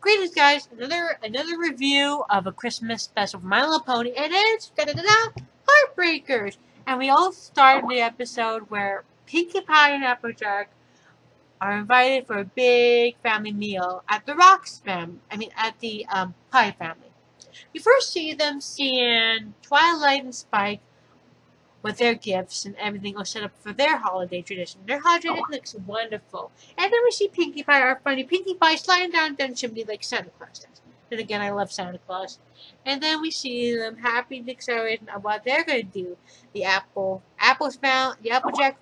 Greetings, guys! Another review of a Christmas special from My Little Pony, and it's Heartbreakers. And we all start the episode where Pinkie Pie and Applejack are invited for a big family meal at the at the Pie family. We first see them seeing Twilight and Spike with their gifts and everything all set up for their holiday tradition. Their holiday looks wonderful. And then we see Pinkie Pie, our funny Pinkie Pie, sliding down the chimney like Santa Claus does. And again, I love Santa Claus. And then we see them happy and excited about what they're going to do. The Applejack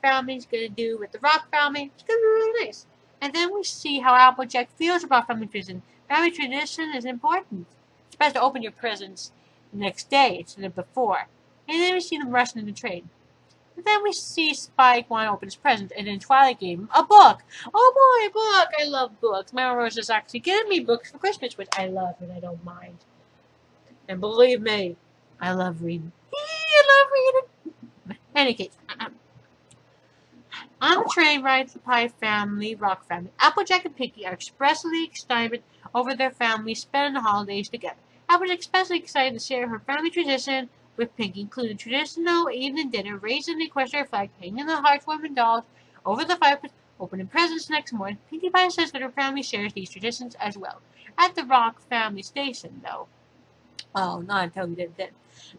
family is going to do with the Rock family. It's going to be really nice. And then we see how Applejack feels about family tradition. Family tradition is important. It's best to open your presents the next day instead of before. And then we see them rushing in the train. And then we see Spike want to open his present, and then Twilight gave him a book. Oh boy, a book! I love books. Mama Rose is actually giving me books for Christmas, which I love and I don't mind. And believe me, I love reading. I love reading. In any case, on the train ride to the Pie family, Rock family, Applejack and Pinkie are expressly excited over their family spending the holidays together. Applejack is especially excited to share her family tradition with Pinkie, including traditional evening dinner, raising the equestrian flag, hanging the heartwarming dolls over the fireplace, opening presents next morning. Pinkie Pie says that her family shares these traditions as well. At the Rock family station, though. Oh, not until we did then.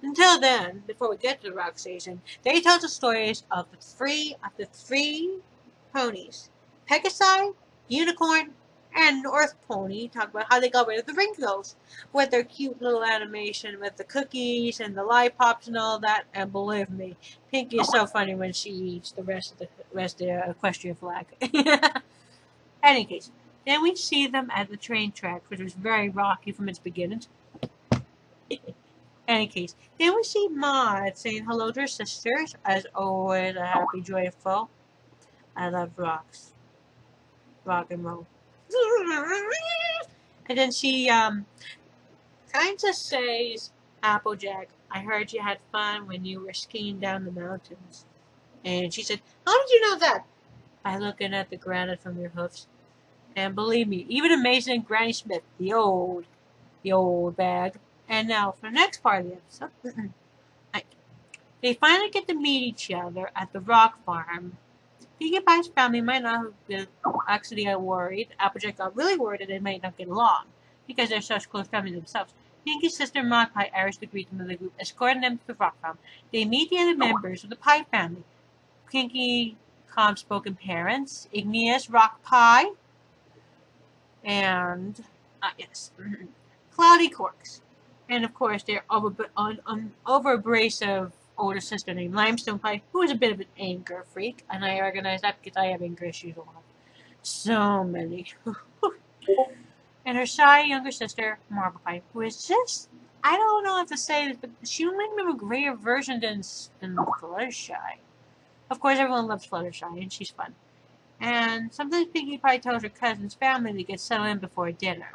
Until then, before we get to the Rock station, they tell the stories of the three ponies: Pegasi, Unicorn, and North Pony. Talk about how they got rid of the wrinkles with their cute little animation with the cookies and the lollipops and all that. And believe me, Pinkie is so funny when she eats the rest of the equestrian flag. Any case, then we see them at the train tracks, which was very rocky from its beginnings. Any case, then we see Maud saying hello to her sisters, as always, a happy, joyful. I love rocks. Rock and roll. And then she kind of says, Applejack, I heard you had fun when you were skiing down the mountains. And she said, how did you know that? By looking at the granite from your hoofs. And believe me, even amazing Granny Smith, the old bag. And now for the next part of the episode, they finally get to meet each other at the Rock farm. Pinkie Pie's family might not have been actually worried. Applejack got really worried that they might not get along because they're such close family themselves. Pinkie's sister Maud Pie Irish to greet them in the group, escorting them to the Rock farm. They meet the other members of the Pie family: Pinkie, calm-spoken parents, Igneous, Rock Pie, and Cloudy Corks. And of course, their over-abrasive older sister named Limestone Pie, who is a bit of an anger freak, and I recognize that because I have anger issues a lot. So many. And her shy younger sister, Marble Pie, who is just, I don't know what to say this, but she might be a greater version than Fluttershy. Of course, everyone loves Fluttershy, and she's fun. And sometimes Pinkie Pie tells her cousin's family to get settled in before dinner.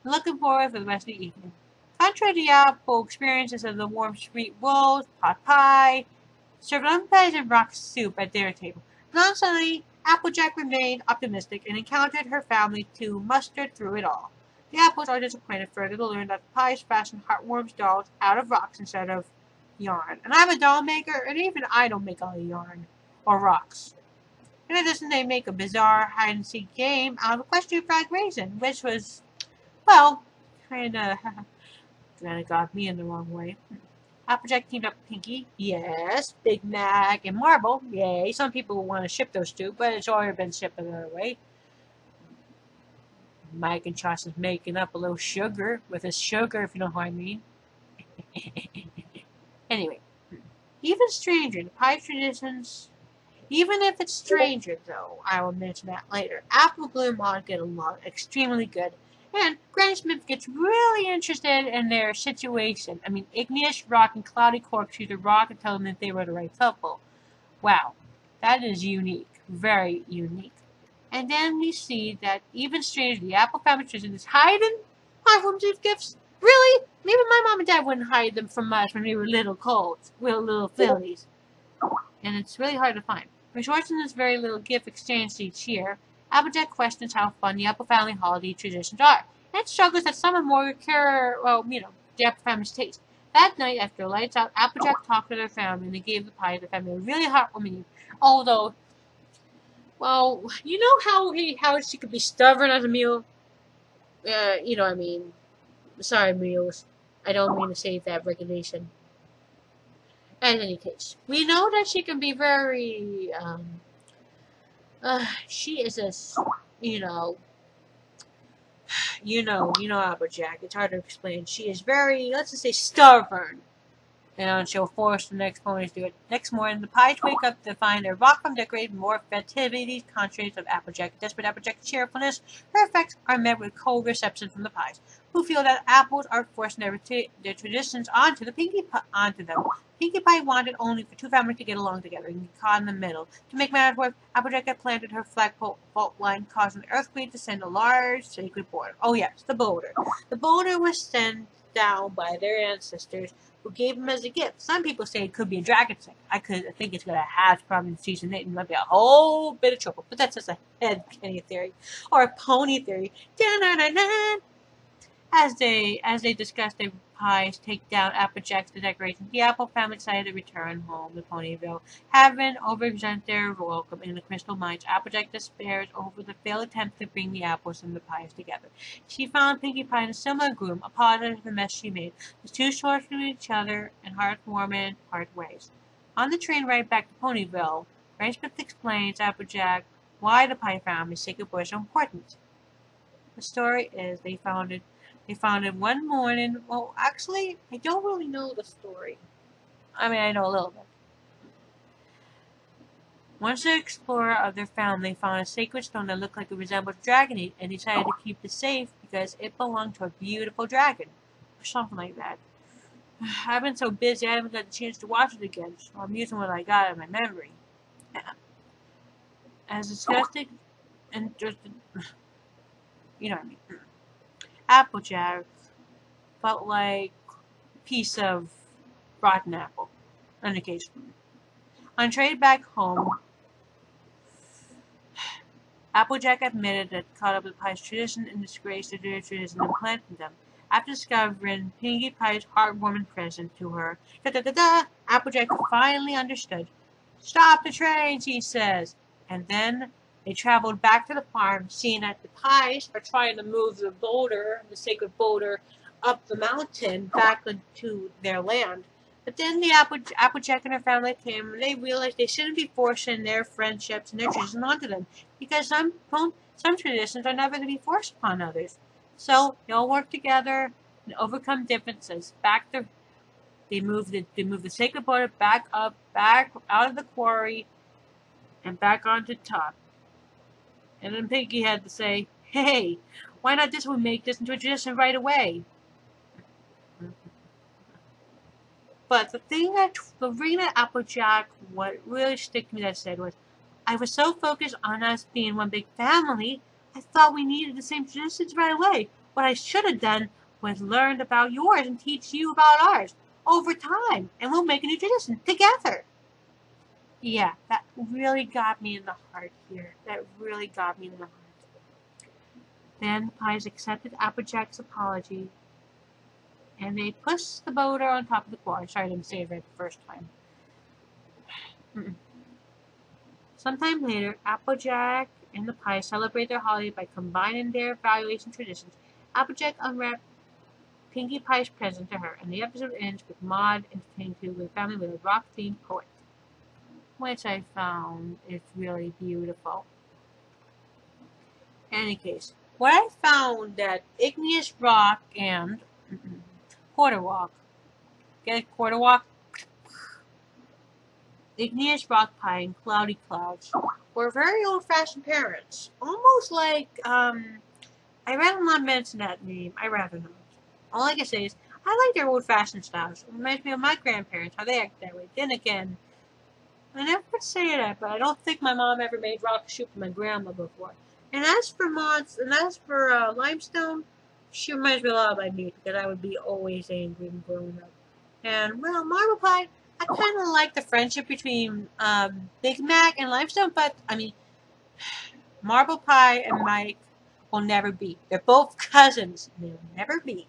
Looking forward for the rest of the evening. Contrary to the apple experiences of the warm, sweet rolls, pot pie, served unpleasant rock soup at dinner table. Constantly, Applejack remained optimistic and encountered her family to muster through it all. The apples are disappointed further to learn that the pies fashion heartworms dolls out of rocks instead of yarn. And I'm a doll maker, and even I don't make all the yarn or rocks. In addition, they make a bizarre hide-and-seek game out of equestrian flag raisin, which was, well, kinda got me in the wrong way. Applejack teamed up with Pinkie, yes. Big Mac and Marble, yay. Some people will want to ship those two, but it's already been shipped another way. Mike and Josh is making up a little sugar with his sugar, if you know what I mean. Anyway, even stranger, the pie traditions, even if it's stranger, though, I will mention that later. Apple, Blue, and Maud get along extremely good. And Granny Smith gets really interested in their situation. I mean, Igneous, Rock, and Cloudy Cork choose the Rock and tell them that they were the right couple. Wow, that is unique. Very unique. And then we see that even stranger, the Apple family tradition is hiding heartworms as gifts. Really? Maybe my mom and dad wouldn't hide them from us when we were little colds. We were little fillies. And it's really hard to find. Rejoicing this very little gift exchanged each year, Applejack questions how fun the Apple family holiday traditions are. and struggles that some more care, the Apple family's taste. That night, after lights out, Applejack talked to their family and they gave the pie to the family a really heartwarming. Although, well, you know how she could be stubborn as a mule? I mean, sorry, mules. I don't mean to say that regulation. In any case, we know that she can be very, she is you know, Applejack. It's hard to explain. She is very, let's just say, stubborn. And she'll force the next ponies to do it. Next morning, the pies wake up to find their rock farm decorated with more festivities, contraries of Applejack. Desperate Applejack's cheerfulness, her effects are met with cold reception from the pies, who feel that apples are forcing their traditions onto them. Pinkie Pie wanted only for two families to get along together and get caught in the middle. To make matters worse, Applejack had planted her flagpole fault line, causing the earthquake to send a large sacred boulder. Oh yes, the boulder. The boulder was sent down by their ancestors, who gave him as a gift. Some people say it could be a dragon thing. I think it's gonna hatch probably in season 8 and might be a whole bit of trouble. But that's just a headcanon theory. Or a pony theory. Da-na-na-na. As they discuss their pies, take down Applejack's decorations, the Apple family decided to return home to Ponyville. Having overextended their welcome in the crystal mines, Applejack despairs over the failed attempt to bring the apples and the pies together. She found Pinkie Pie in a similar gloom, apologizing for the mess she made. The two short from each other in heartwarming part ways. On the train ride back to Ponyville, Smith explains to Applejack why the Pie family's sacred boy is so important. The story is they found it one morning. Well, actually, I don't really know the story. I mean, I know a little bit. Once the explorer of their family found a sacred stone that looked like it resembled a dragon egg and decided to keep it safe because it belonged to a beautiful dragon. Or something like that. I've been so busy I haven't got the chance to watch it again, so I'm using what I got in my memory. As disgusting and just, you know what I mean. Applejack felt like a piece of rotten apple, on occasion. On trade back home, Applejack admitted that caught up with Pie's tradition and disgraced their tradition and planted them. After discovering Pinkie Pie's heartwarming present to her, Applejack finally understood. "Stop the train," she says. And then they traveled back to the farm, seeing that the Pies are trying to move the sacred boulder, up the mountain back into their land. But then the Applejack and her family came, and they realized they shouldn't be forcing their friendships and their traditions onto them, because some traditions are never to be forced upon others. So they all work together and overcome differences. They move the sacred boulder back up, back out of the quarry, and back onto top. And then Pinkie had to say, "Hey, why not we make this into a tradition right away?" But the thing that Applejack, what really stuck to me that said was, "I was so focused on us being one big family, I thought we needed the same traditions right away. What I should have done was learned about yours and teach you about ours over time, and we'll make a new tradition together." Yeah, that really got me in the heart here. That really got me in the heart. Then the Pies accepted Applejack's apology, and they pushed the boulder on top of the quarry. Sorry, I didn't say it right the first time. Sometime later, Applejack and the Pies celebrate their holiday by combining their values and traditions. Applejack unwrapped Pinkie Pie's present to her, and the episode ends with Maud entertaining the family with a rock-themed poet, which I found is really beautiful. In any case, what I found that igneous rock and quarter walk, get a quarter walk? Igneous rock pie and cloudy clouds were very old-fashioned parents. Almost like, I'd rather not mention that name. I'd rather not. All I can say is, I like their old-fashioned styles. It reminds me of my grandparents, how they act that way. Then again, I never would say that, but I don't think my mom ever made rock soup for my grandma before. And as for Limestone, she reminds me a lot of my niece, because I would be always angry and growing up. And, well, Marble Pie, I kind of like the friendship between Big Mac and Limestone, but, I mean, Marble Pie and Mike will never be. They're both cousins. They'll never be.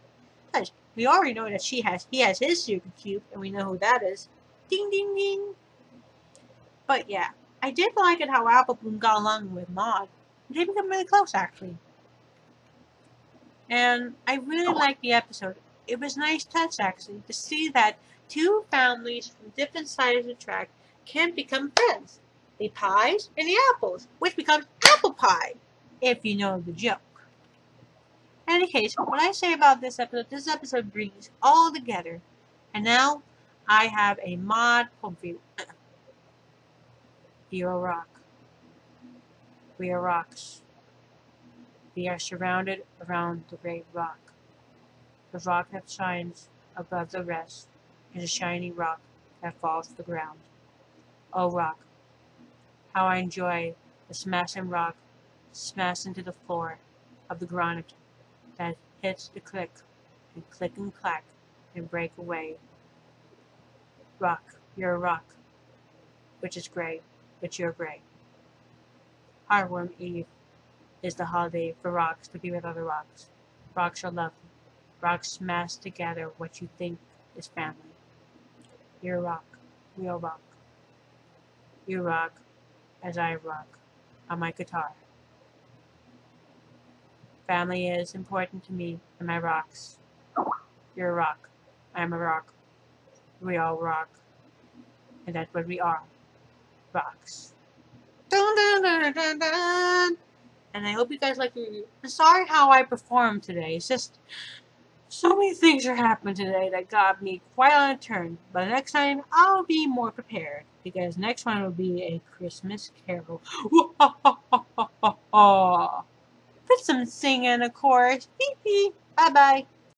Because we already know that he has his super cube, and we know who that is. Ding ding ding. But yeah, I did like it how Apple Bloom got along with Maud. They become really close actually. And I really liked the episode. It was a nice touch actually to see that two families from different sides of the track can become friends. The pies and the apples, which becomes apple pie, if you know the joke. In any case, what I say about this episode brings all together. And now I have a mod home for you. You're a rock. We are rocks. We are surrounded around the great rock. The rock that shines above the rest is a shiny rock that falls to the ground. Oh rock, how I enjoy the smashing rock smash into the floor of the granite that hits the click and clack and break away. Rock, you're a rock, which is gray, but you're gray. Heartworm Eve is the holiday for rocks to be with other rocks. Rocks are lovely. Rocks smash together what you think is family. You're a rock. We all rock. You rock as I rock on my guitar. Family is important to me and my rocks. You're a rock. I'm a rock. We all rock. And that's what we are. Rocks. Dun, dun, dun, dun, dun. And I hope you guys like the review. I'm sorry how I performed today. It's just so many things are happening today that got me quite on a turn. But next time, I'll be more prepared. Because next one will be a Christmas carol. Put some singing, of course. Hee hee. Bye bye.